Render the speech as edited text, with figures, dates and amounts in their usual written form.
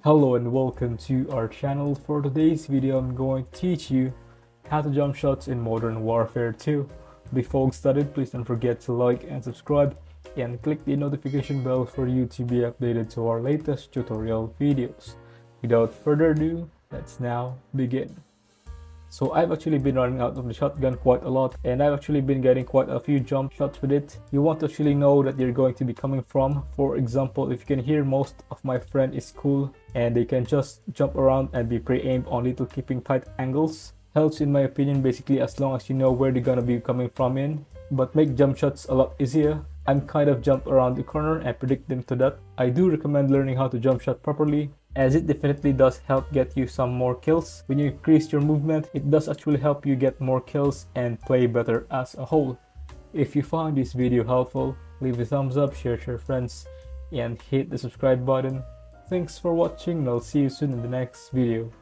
Hello and welcome to our channel. For today's video, I'm going to teach you how to jump shots in Modern Warfare 2. Before we started, please don't forget to like and subscribe and click the notification bell for you to be updated to our latest tutorial videos. Without further ado, let's now begin. So I've actually been running out of the shotgun quite a lot, and I've actually been getting quite a few jump shots with it. You want to actually know that you're going to be coming from. For example, if you can hear most of my friend is cool and they can just jump around and be pre-aimed on little keeping tight angles. Helps in my opinion basically as long as you know where they're gonna be coming from in. But make jump shots a lot easier. I'm kind of jump around the corner and predict them to that. I do recommend learning how to jump shot properly, as it definitely does help get you some more kills. When you increase your movement, it does actually help you get more kills and play better as a whole. If you found this video helpful, leave a thumbs up, share it with your friends, and hit the subscribe button. Thanks for watching, and I'll see you soon in the next video.